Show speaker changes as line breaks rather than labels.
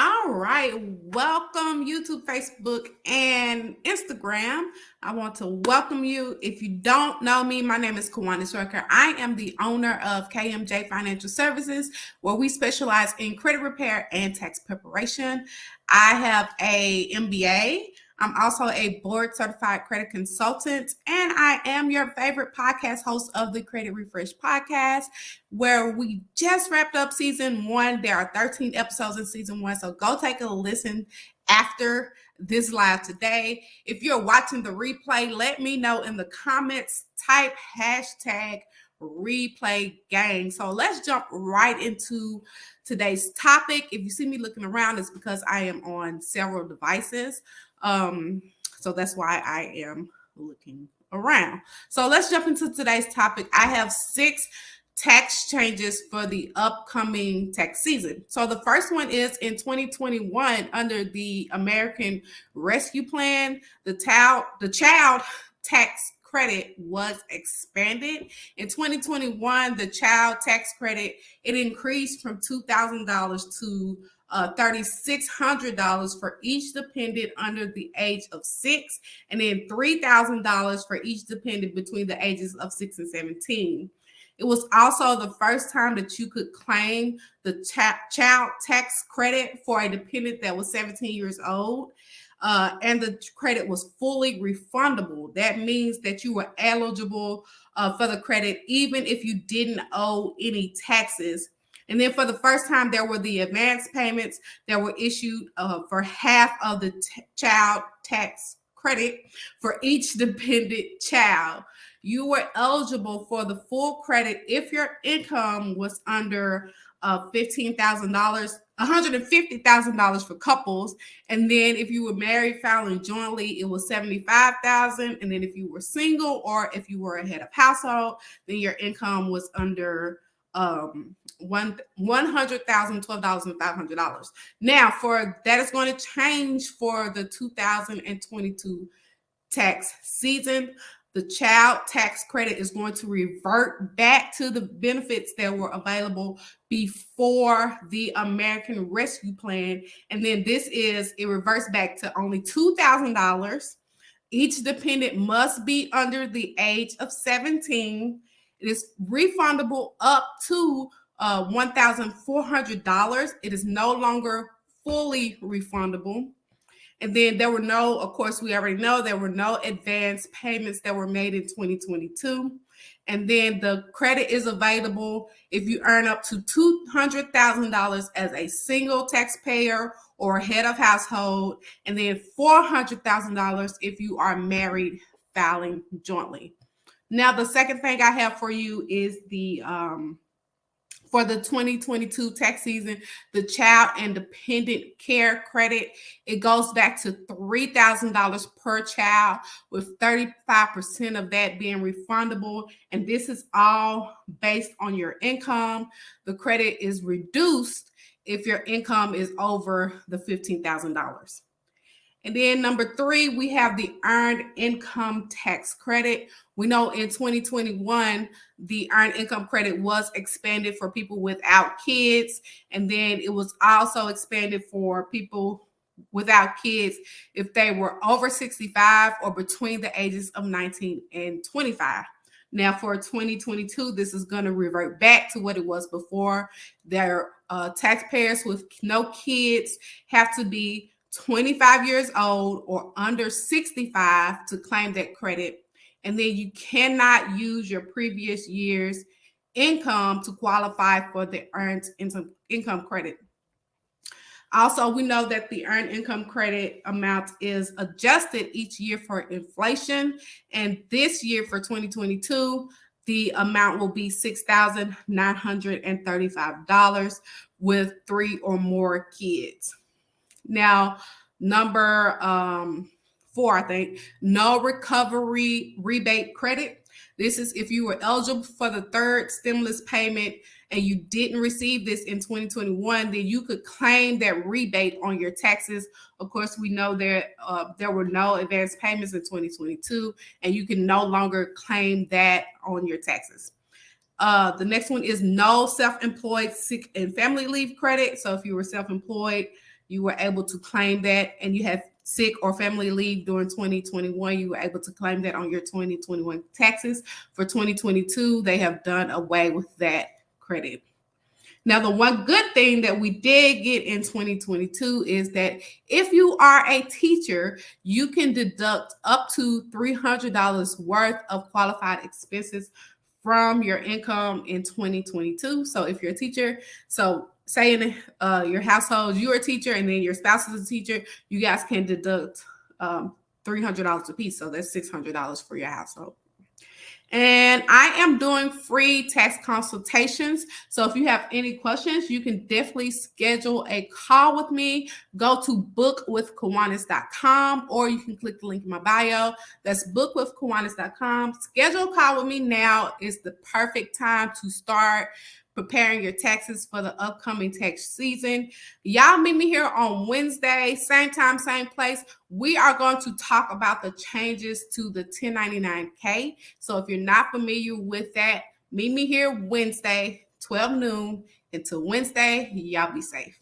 All right, welcome YouTube, Facebook, and Instagram. I want to welcome you. If you don't know me, my name is Kawani Striker. I am the owner of KMJ Financial Services, where we specialize in credit repair and tax preparation. I have a MBA. I'm also a board certified credit consultant, and I am your favorite podcast host of the Credit Refresh podcast, where we just wrapped up season one. There are 13 episodes in season one, so go take a listen after this live today. If you're watching the replay, let me know in the comments. Type hashtag replay gang. So let's jump right into today's topic. If you see me looking around, it's because I am on several devices. So that's why I am looking around. So let's jump into today's topic. I have 6 tax changes for the upcoming tax season. So the first one is in 2021 under the American Rescue Plan, the child tax credit was expanded. In 2021, the child tax credit, it increased from $2,000 to $3,600 for each dependent under the age of 6, and then $3,000 for each dependent between the ages of 6 and 17. It was also the first time that you could claim the child tax credit for a dependent that was 17 years old. And the credit was fully refundable. That means that you were eligible for the credit even if you didn't owe any taxes. And then for the first time, there were the advance payments that were issued for half of the child tax credit for each dependent child. You were eligible for the full credit if your income was under $15,000, $150,000 for couples, and then if you were married, filing jointly, it was $75,000, and then if you were single or if you were a head of household, then your income was under $100,000, $12,500. Now, for that is going to change for the 2022 tax season. The child tax credit is going to revert back to the benefits that were available before the American Rescue Plan. And then it reverts back to only $2,000. Each dependent must be under the age of 17. It is refundable up to $1,400. It is no longer fully refundable. And then there were of course, we already know there were no advance payments that were made in 2022. And then the credit is available if you earn up to $200,000 as a single taxpayer or head of household, and then $400,000 if you are married filing jointly. Now, the second thing I have for you is for the 2022 tax season, the child and dependent care credit, it goes back to $3,000 per child, with 35% of that being refundable. And this is all based on your income. The credit is reduced if your income is over the $15,000. And then number 3, we have the earned income tax credit. We know in 2021, the earned income credit was expanded for people without kids. And then it was also expanded for people without kids if they were over 65 or between the ages of 19 and 25. Now for 2022, this is going to revert back to what it was before. Their taxpayers with no kids have to be 25 years old or under 65 to claim that credit. And then you cannot use your previous year's income to qualify for the earned income credit. Also, we know that the earned income credit amount is adjusted each year for inflation. And this year for 2022, the amount will be $6,935 with 3 or more kids. Now, number 4, I think, no recovery rebate credit. This is if you were eligible for the third stimulus payment and you didn't receive this in 2021, then you could claim that rebate on your taxes. Of course, we know that there were no advance payments in 2022, and you can no longer claim that on your taxes. The next one is no self-employed sick and family leave credit. So if you were self-employed, you were able to claim that, and you have sick or family leave during 2021, you were able to claim that on your 2021 taxes. For 2022, they have done away with that credit. Now, the one good thing that we did get in 2022 is that if you are a teacher, you can deduct up to $300 worth of qualified expenses from your income in 2022. So if you're a teacher, so say in your household, you're a teacher and then your spouse is a teacher, you guys can deduct $300 a piece. So that's $600 for your household. And I am doing free tax consultations. So if you have any questions, you can definitely schedule a call with me. Go to bookwithkiwanis.com, or you can click the link in my bio. That's bookwithkiwanis.com. Schedule a call with me now. Is the perfect time to start preparing your taxes for the upcoming tax season. Y'all meet me here on Wednesday, same time, same place. We are going to talk about the changes to the 1099K. So if you're not familiar with that, meet me here Wednesday, 12 noon. Until Wednesday, y'all be safe.